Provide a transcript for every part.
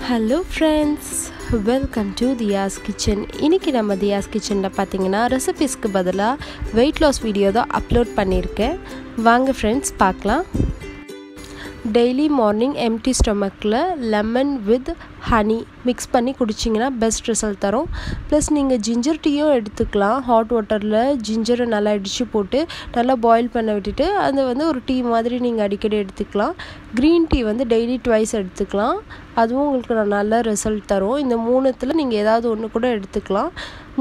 Hello friends, welcome to Thiya's kitchen. இன்றைக்கி நம்ம தியாஸ் கிச்சனில் பார்த்தீங்கன்னா ரெசிபீஸ்க்கு பதிலாக வெயிட் லாஸ் வீடியோ தான் அப்லோட் பண்ணியிருக்கேன். வாங்க ஃப்ரெண்ட்ஸ் பார்க்கலாம். டெய்லி மார்னிங் எம்டி ஸ்டொமக்கில் லெமன் வித் ஹனி மிக்ஸ் பண்ணி குடிச்சிங்கன்னா பெஸ்ட் ரிசல்ட் தரும். ப்ளஸ் நீங்கள் ஜிஞ்சர் டீயும் எடுத்துக்கலாம். ஹாட் வாட்டரில் ஜிஞ்சரை நல்லா இடித்து போட்டு நல்லா பாயில் பண்ண விட்டுட்டு அதை ஒரு டீ மாதிரி நீங்கள் அடிக்கடி எடுத்துக்கலாம். க்ரீன் டீ டெய்லி ட்வைஸ் எடுத்துக்கலாம். அதுவும் உங்களுக்கு நல்ல ரிசல்ட் தரும். இந்த மூணுத்தில் நீங்கள் ஏதாவது ஒன்று கூட எடுத்துக்கலாம்.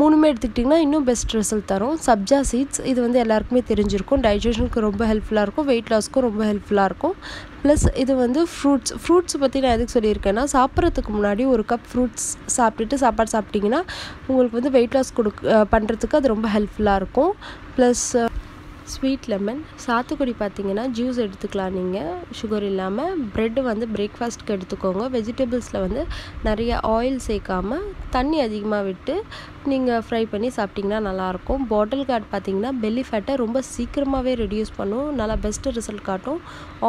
மூணுமே எடுத்துக்கிட்டிங்கன்னா இன்னும் பெஸ்ட் ரிசல்ட் தரும். சப்ஜா சீட்ஸ் இது எல்லாருக்குமே தெரிஞ்சிருக்கும். டைஜஷனுக்கு ரொம்ப ஹெல்ப்ஃபுல்லாக இருக்கும். வெயிட் லாஸ்க்கும் ரொம்ப ஹெல்ப்ஃபுல்லாக இருக்கும். ப்ளஸ் இது ஃப்ரூட்ஸ் பற்றி நான் எதுக்கு சொல்லியிருக்கேன்னா, சாப்பிட்றதுக்கு முன்னாடி ஒரு கப் ஃப்ரூட்ஸ் சாப்பிட்டுட்டு சாப்பாடு சாப்பிட்டிங்கன்னா உங்களுக்கு வெயிட் லாஸ் பண்ணுறதுக்கு அது ரொம்ப ஹெல்ப்ஃபுல்லாக இருக்கும். ப்ளஸ் ஸ்வீட் லெமன் சாத்துக்குடி பார்த்தீங்கன்னா ஜூஸ் எடுத்துக்கலாம். நீங்கள் சுகர் இல்லாமல் ப்ரெட்டு பிரேக்ஃபாஸ்ட்டுக்கு எடுத்துக்கோங்க. வெஜிடபிள்ஸில் நிறைய ஆயில் சேர்க்காமல் தண்ணி அதிகமாக விட்டு நீங்கள் ஃப்ரை பண்ணி சாப்பிட்டிங்கன்னா நல்லாயிருக்கும். பாட்டில் கார்ட் பார்த்தீங்கன்னா பெல்லி ஃபேட்டை ரொம்ப சீக்கிரமாகவே ரெடியூஸ் பண்ணும். நல்லா பெஸ்ட்டு ரிசல்ட் காட்டும்.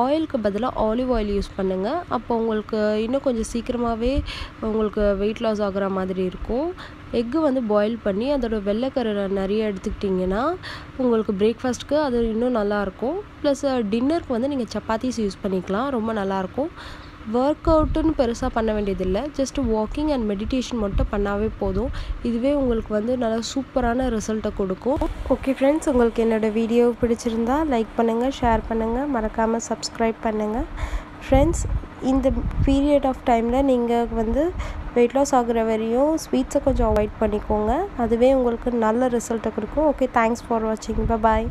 ஆயிலுக்கு பதிலாக ஆலிவ் ஆயில் யூஸ் பண்ணுங்கள். அப்போ உங்களுக்கு இன்னும் கொஞ்சம் சீக்கிரமாகவே உங்களுக்கு வெயிட் லாஸ் ஆகிற மாதிரி இருக்கும். எக்கு பாயில் பண்ணி அதோட வெள்ளைக்கரு நிறைய எடுத்துக்கிட்டிங்கன்னா உங்களுக்கு பிரேக்ஃபாஸ்ட்டுக்கு அது இன்னும் நல்லாயிருக்கும். ப்ளஸ் டின்னருக்கு நீங்கள் சப்பாத்திஸ் யூஸ் பண்ணிக்கலாம். ரொம்ப நல்லாயிருக்கும். ஒர்க் அவுட்டுன்னு பெருசாக பண்ண வேண்டியதில்லை. ஜஸ்ட் வாக்கிங் அண்ட் மெடிடேஷன் மட்டும் பண்ணாவே போதும். இதுவே உங்களுக்கு நல்லா சூப்பரான ரிசல்ட்டை கொடுக்கும். ஓகே ஃப்ரெண்ட்ஸ், உங்களுக்கு என்னோடய வீடியோ பிடிச்சிருந்தா லைக் பண்ணுங்கள், ஷேர் பண்ணுங்கள், மறக்காமல் சப்ஸ்கிரைப் பண்ணுங்கள். ஃப்ரெண்ட்ஸ், இந்த பீரியட் ஆஃப் டைமில் நீங்கள் வெயிட் லாஸ் ஆகிற வரையும் ஸ்வீட்ஸை கொஞ்சம் அவாய்ட் பண்ணிக்கோங்க. அதுவே உங்களுக்கு நல்ல ரிசல்ட்டை கொடுக்கும். ஓகே, தேங்க்ஸ் ஃபார் வாட்சிங். பாய்.